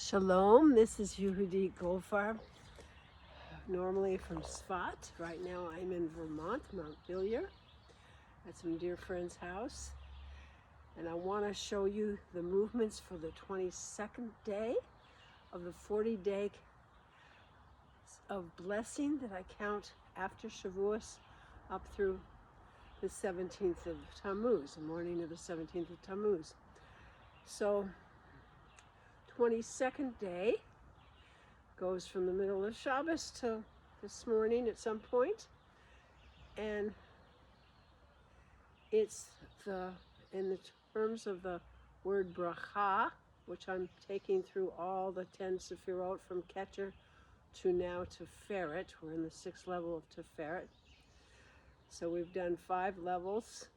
Shalom, this is Yehudit Goldfarb, normally from Svat. Right now I'm in Vermont, Mount Sinai, at some dear friend's house. And I want to show you the movements for the 22nd day of the 40 day of blessing that I count after Shavuos up through the 17th of Tammuz, the morning of the 17th of Tammuz. So 22nd day goes from the middle of Shabbos to this morning at some point, and it's in the terms of the word bracha, which I'm taking through all the 10 sefirot from Ketcher to now Tiferet. We're in the 6th level of Tiferet. So we've done 5 levels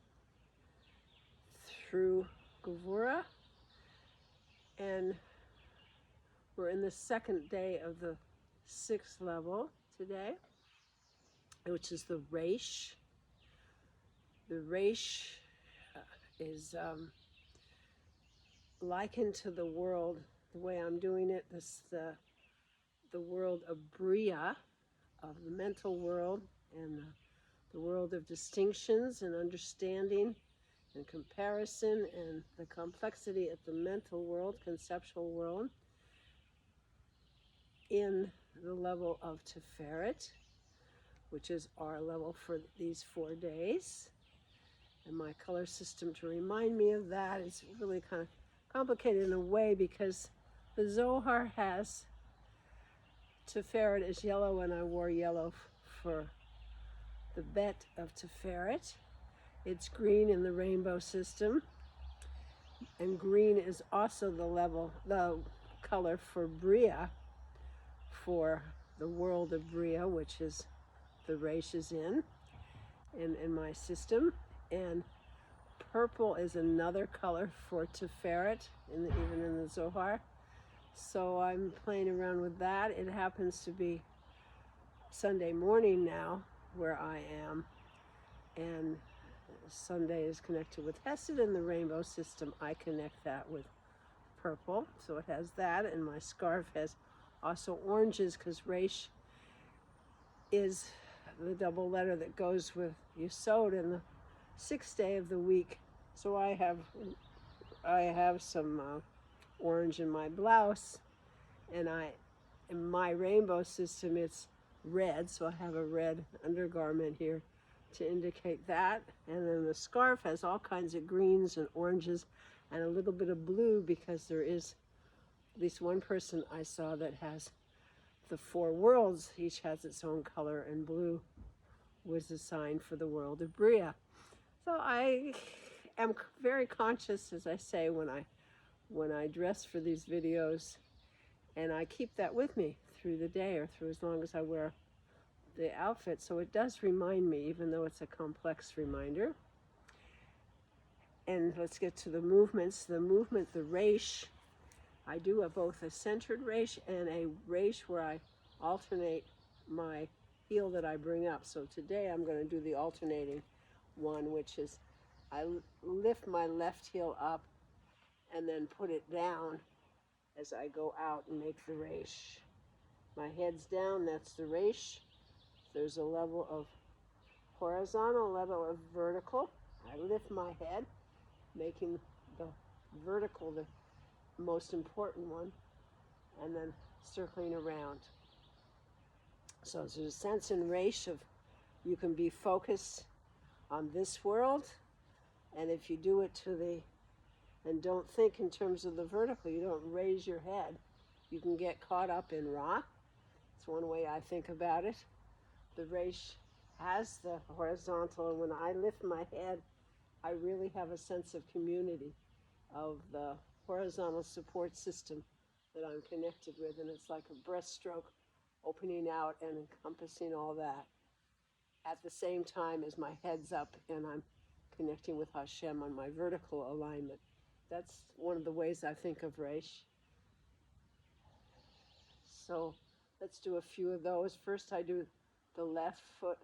through Gevurah, and we're in the 2nd day of the 6th level today, which is the Resh. The Resh is likened to the world, the way I'm doing it, the world of Bria, of the mental world, and the world of distinctions and understanding and comparison, and the complexity at the mental world, conceptual world, in the level of Tiferet, which is our level for these 4 days. And my color system to remind me of that is really kind of complicated in a way, because the Zohar has Tiferet is yellow, and I wore yellow for the bet of Tiferet. It's green in the rainbow system, and green is also the color for Bria, for the world of Bria, which is the Resh is in my system. And purple is another color for Tiferet, even in the Zohar. So I'm playing around with that. It happens to be Sunday morning now where I am, and Sunday is connected with Hesed in the rainbow system. I connect that with purple, so it has that, and my scarf has also oranges, because Resh is the double letter that goes with Yesod in the 6th day of the week. So I have some orange in my blouse, and in my rainbow system it's red, so I have a red undergarment here to indicate that. And then the scarf has all kinds of greens and oranges and a little bit of blue, because there is at least one person I saw that has the 4 worlds, each has its own color, and blue was a sign for the world of Bria. So I am very conscious, as I say, when I dress for these videos, and I keep that with me through the day, or through as long as I wear the outfit. So it does remind me, even though it's a complex reminder. And let's get to the movements. The movement, the Resh, I do both a centered Resh and a Resh where I alternate my heel that I bring up. So today I'm going to do the alternating one, which is I lift my left heel up and then put it down as I go out and make the Resh. My head's down, that's the Resh. There's a level of horizontal, level of vertical. I lift my head, making the vertical the most important one, and then circling around. So there's a sense in Resh of you can be focused on this world, and if you do it and don't think in terms of the vertical, you don't raise your head, you can get caught up in Ra. It's one way I think about it. The Resh has the horizontal, and when I lift my head, I really have a sense of community, of the horizontal support system that I'm connected with, and it's like a breaststroke opening out and encompassing all that at the same time as my head's up and I'm connecting with Hashem on my vertical alignment. That's one of the ways I think of Resh. So let's do a few of those. First I do the left foot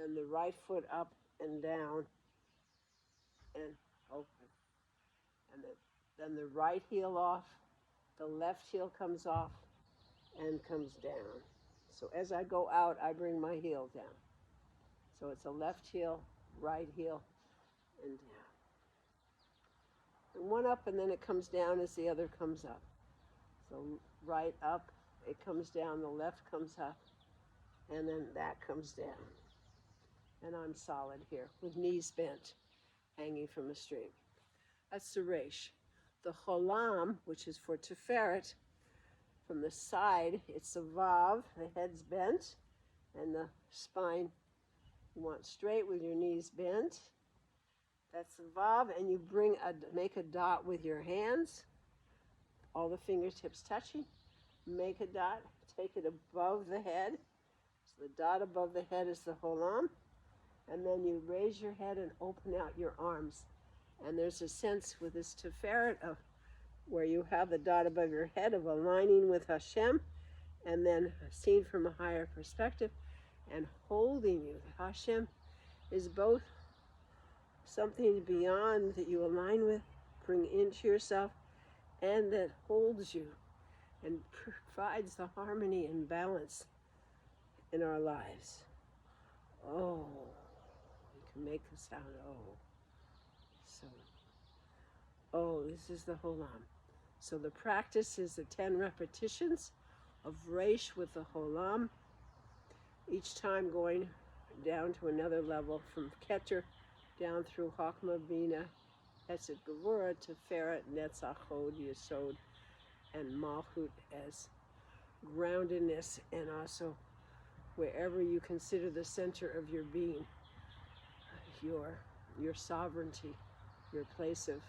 and the right foot up and down and open, and then the right heel off, the left heel comes off and comes down. So as I go out, I bring my heel down. So it's a left heel, right heel, and down. And one up, and then it comes down as the other comes up. So right up, it comes down, the left comes up, and then that comes down. And I'm solid here with knees bent, hanging from a string. That's the Resh. The Cholam, which is for Tiferet, from the side, it's the Vav, the head's bent, and the spine you want straight with your knees bent. That's the Vav, and you make a dot with your hands, all the fingertips touching. Make a dot, take it above the head. So the dot above the head is the Cholam, and then you raise your head and open out your arms. And there's a sense with this Tiferet of where you have the dot above your head of aligning with Hashem, and then seen from a higher perspective and holding you. Hashem is both something beyond that you align with, bring into yourself, and that holds you and provides the harmony and balance in our lives. Oh, you can make the sound oh. So, oh, this is the Cholam. So the practice is the 10 repetitions of Resh with the Cholam, each time going down to another level from Keter down through Chokmah, Bina, Hesed, Gevurah, Tiferet, Netzach, Hod, Yesod, and Malchut as groundedness, and also wherever you consider the center of your being, your sovereignty, your place of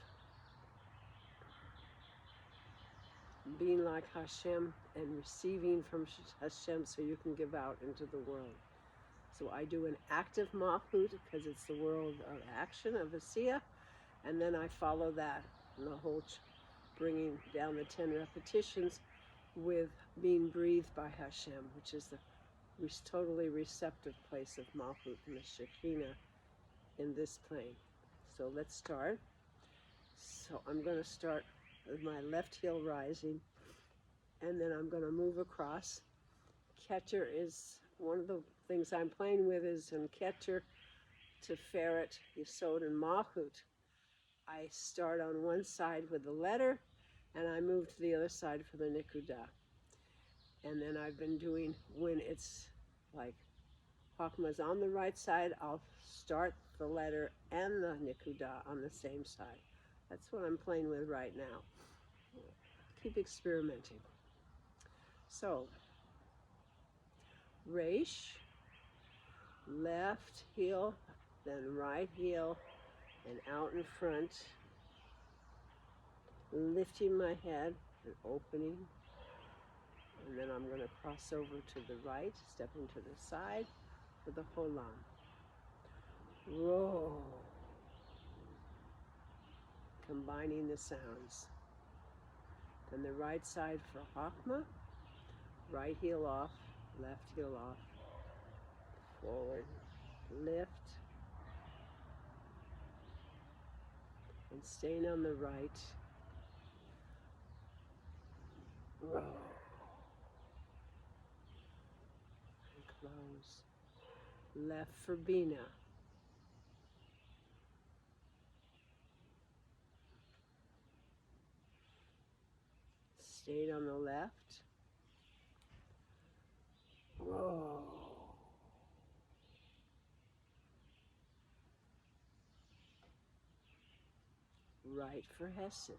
being like Hashem and receiving from Hashem so you can give out into the world. So I do an active Malchut because it's the world of action, of Asiya, and then I follow that, and the whole bringing down the 10 repetitions with being breathed by Hashem, which is the totally receptive place of Malchut and the Shekinah in this plane. So let's start. So I'm going to start with my left heel rising, and then I'm going to move across. Keter is one of the things I'm playing with is in Keter, Tiferet, Yesod, and Malchut. I start on one side with the letter, and I move to the other side for the nikudah. And then I've been doing, when it's like Chokmah's on the right side, I'll start the letter and the nikudah on the same side. That's what I'm playing with right now. Keep experimenting. So, Resh, left heel, then right heel, and out in front, lifting my head and opening, and then I'm going to cross over to the right, stepping to the side for the Cholam. Roll. Combining the sounds. Then the right side for Chokmah, right heel off, left heel off, forward, lift, and staying on the right, roll, and close, left for Bina, stayed on the left, roll, right for Hesed,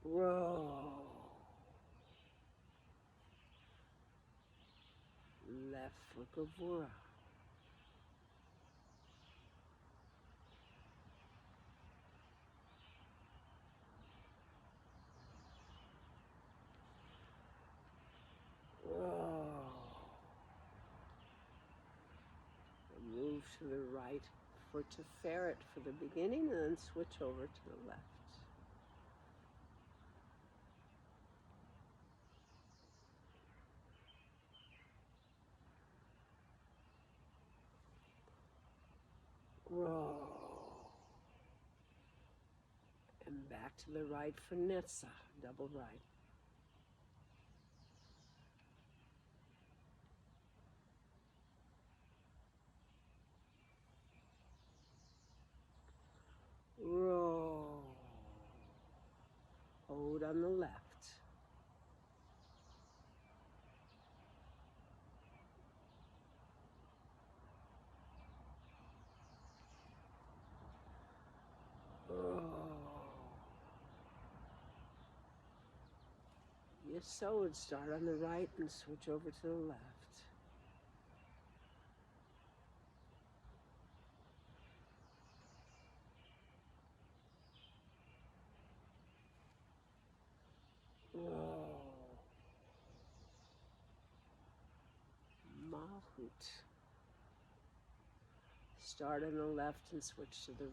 roll, left for Gevurah, move to the right for Tiferet for the beginning, and then switch over to the left. to the right for Netzach, double right. Roll. Hold on the left. Yesod, start on the right and switch over to the left. Malchut. Start on the left and switch to the right.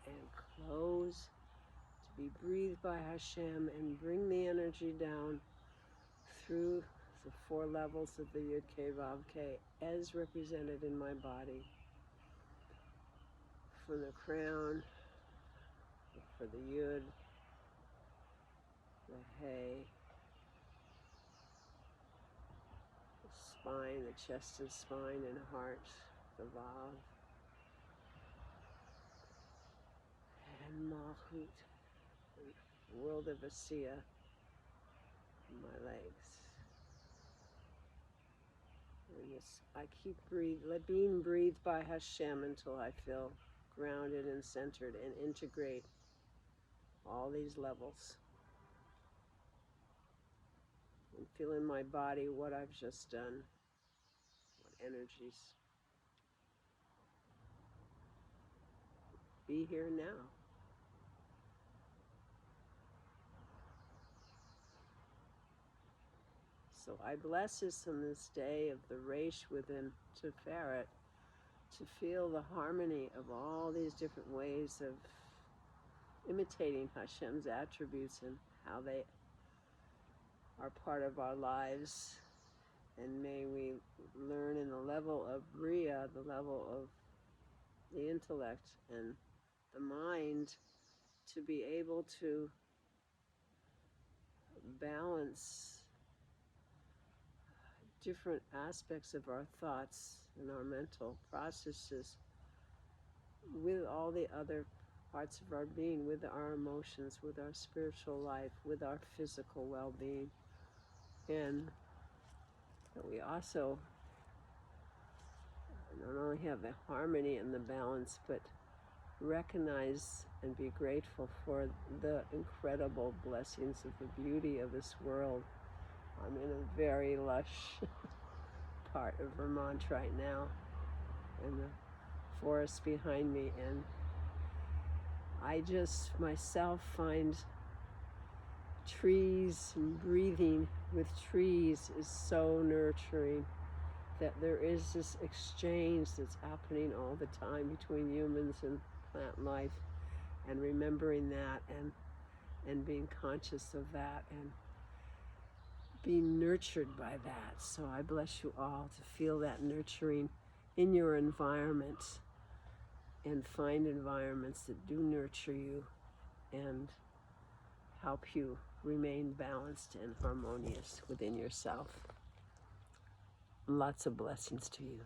And close to be breathed by Hashem and bring the energy down through the 4 levels of the Yud Kei Vav Kei as represented in my body. From the crown, for the Yud, the Hey, the spine, the chest and spine and heart, the Vav, and Malchut, the world of Asiya, my legs. And this, I keep being breathed by Hashem until I feel grounded and centered and integrate all these levels. And feel in my body what I've just done, what energies. Be here now. So I bless us on this day of the Resh within Tiferet to feel the harmony of all these different ways of imitating Hashem's attributes and how they are part of our lives. And may we learn in the level of Bria, the level of the intellect and the mind, to be able to balance different aspects of our thoughts and our mental processes with all the other parts of our being, with our emotions, with our spiritual life, with our physical well-being. And that we also not only have the harmony and the balance, but recognize and be grateful for the incredible blessings of the beauty of this world. I'm in a very lush part of Vermont right now, and the forest behind me, and I just myself find trees and breathing with trees is so nurturing, that there is this exchange that's happening all the time between humans and plant life, and remembering that and being conscious of that and being nurtured by that. So I bless you all to feel that nurturing in your environment, and find environments that do nurture you and help you remain balanced and harmonious within yourself. Lots of blessings to you.